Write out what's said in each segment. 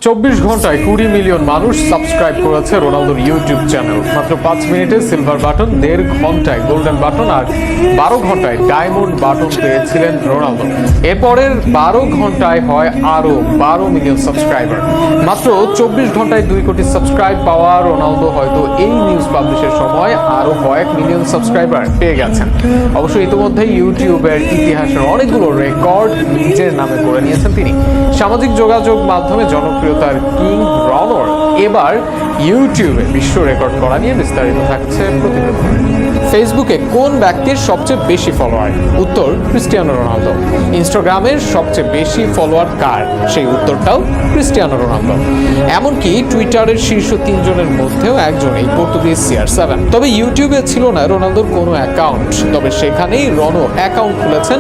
24 ঘন্টায় 20 মিলিয়ন মানুষ সাবস্ক্রাইব করেছে রোনালদোর ইউটিউব চ্যানেল। মাত্র 5 মিনিটে সিলভার বাটন, 1.5 ঘন্টায় গোল্ডেন বাটন আর 12 ঘন্টায় ডায়মন্ড বাটন পেয়েছিলেন রোনালদো। এরপরের 12 ঘন্টায় হয় আরো 12 মিলিয়ন সাবস্ক্রাইবার। মাত্র 24 ঘন্টায় 2 কোটি সাবস্ক্রাইব পাওয়া রোনালদো হয়তো এই নিউজ পাবলিশের সময় আরো কয়েক মিলিয়ন সাবস্ক্রাইবার পেয়ে গেছেন। অবশ্য ইতিমধ্যে ইউটিউবের ইতিহাসের অনেকগুলো রেকর্ড নিজের নামে করে নিয়েছেন তিনি। সামাজিক যোগাযোগ মাধ্যমে জনপ্রিয়তার কিং রনর এবার ইউটিউবে বিশ্ব রেকর্ড করা নিয়ে বিস্তারিত থাকছে প্রতিবেদনে। ফেসবুকে কোন ব্যক্তির সবচেয়ে বেশি ফলোয়ার? উত্তর ক্রিস্টিয়ানো রোনালদো। ইনস্টাগ্রামের সবচেয়ে বেশি ফলোয়ার কার? সেই উত্তরটাও ক্রিস্টিয়ানো রোনালদো। এমনকি টুইটারের শীর্ষ 3 জনের মধ্যেও একজন এই পর্তুগিজ CR7। তবে ইউটিউবে ছিল না রোনালদোর কোনো অ্যাকাউন্ট। তবে সেখানেই রনো অ্যাকাউন্ট খুলেছেন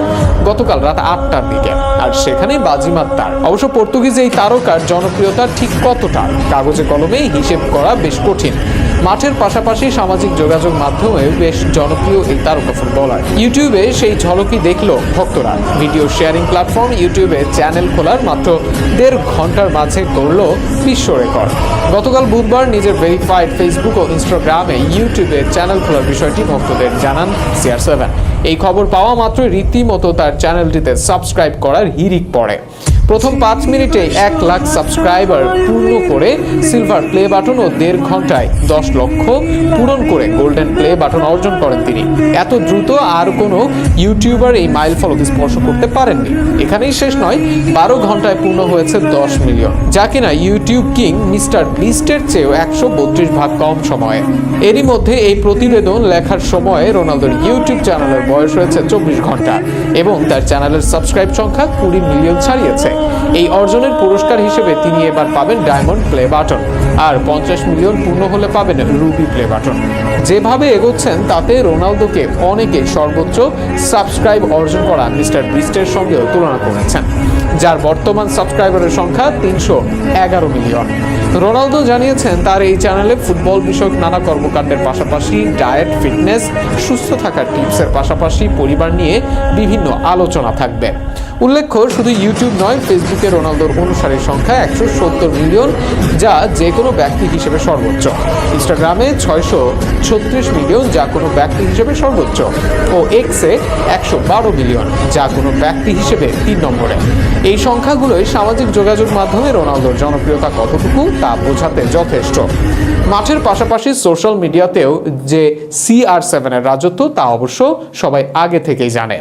গতকাল রাত 8টার দিকে, আর সেখানেই বাজিমাত তার। অবশ্য পর্তুগিজ এই তারকার জনপ্রিয়তা ঠিক কতটা কাগজে কলমে হিসেব করা বেশ কঠিন। মাঠের পাশাপাশি সামাজিক যোগাযোগ মাধ্যমে বেশ জনপ্রিয় এই তারকা ফুটবলার। ইউটিউবে সেই ঝলকই দেখলো ভক্তরা। ভিডিও শেয়ারিং প্ল্যাটফর্ম ইউটিউবে চ্যানেল খোলার মাত্র 1.5 ঘন্টার মাঝে করল বিশ্ব রেকর্ড। গতকাল বুধবার নিজের ভেরিফাইড ফেসবুক ও ইনস্টাগ্রামে ইউটিউবে চ্যানেল খোলার বিষয়টি ভক্তদের জানান CR7। এই খবর পাওয়া মাত্র রীতিমতো তার চ্যানেলটিতে সাবস্ক্রাইব করার হিড়িক পড়ে। প্রথম 5 মিনিটে 1 লাখ সাবস্ক্রাইবার পূর্ণ করে সিলভার প্লে বাটন ও 1.5 ঘন্টায় 10 লক্ষ পূরণ করে গোল্ডেন প্লে বাটন অর্জন করেন তিনি। এত দ্রুত আর কোনো ইউটিউবার এই মাইল ফলক স্পর্শ করতে পারেননি। এখানেই শেষ নয়, 12 ঘন্টায় পূর্ণ হয়েছে 10 মিলিয়ন, যা কিনা ইউটিউব কিং মিস্টার বিস্টের চেয়েও 132 ভাগ কম সময়ে। এরই মধ্যে এই প্রতিবেদন লেখার সময়ে রোনালদোর ইউটিউব চ্যানেলের বয়স হয়েছে 24 ঘন্টা এবং তার চ্যানেলের সাবস্ক্রাইব সংখ্যা 20 মিলিয়ন ছাড়িয়েছে। এই অর্জনের পুরস্কার হিসেবে তিনি এবার পাবেন ডায়মন্ড প্লে বাটন, আর 50 মিলিয়ন পূর্ণ হলে পাবেন রুবি প্লে বাটন। যেভাবে এগোচ্ছেন তাতে রোনালদোকে অনেকে সর্বোচ্চ সাবস্ক্রাইব অর্জন করা মিস্টার বিস্টের সঙ্গেও তুলনা করেছেন, যার বর্তমান সাবস্ক্রাইবারের সংখ্যা 311 মিলিয়ন। রোনালদো জানিয়েছেন তার এই চ্যানেলে ফুটবল বিষয়ক নানা কর্মকাণ্ডের পাশাপাশি ডায়েট, ফিটনেস, সুস্থ থাকার টিপসের পাশাপাশি পরিবার নিয়ে বিভিন্ন আলোচনা থাকবে। উল্লেখ্য, শুধু ইউটিউব নয়, ফেসবুকে রোনালদোর অনুসারীর সংখ্যা 170 মিলিয়ন, যা যে কোনো ব্যক্তি হিসেবে সর্বোচ্চ। ইনস্টাগ্রামে 636 মিলিয়ন, যা কোনো ব্যক্তি হিসেবে সর্বোচ্চ, ও এক্সে 112 মিলিয়ন, যা কোনো ব্যক্তি হিসেবে 3 নম্বরে। এই সংখ্যাগুলোই সামাজিক যোগাযোগ মাধ্যমে রোনালদোর জনপ্রিয়তা কতটুকু তা বোঝাতে যথেষ্ট। মাঠের পাশাপাশি সোশ্যাল মিডিয়াতেও যে CR7 এর রাজত্ব তা অবশ্য সবাই আগে থেকেই জানে।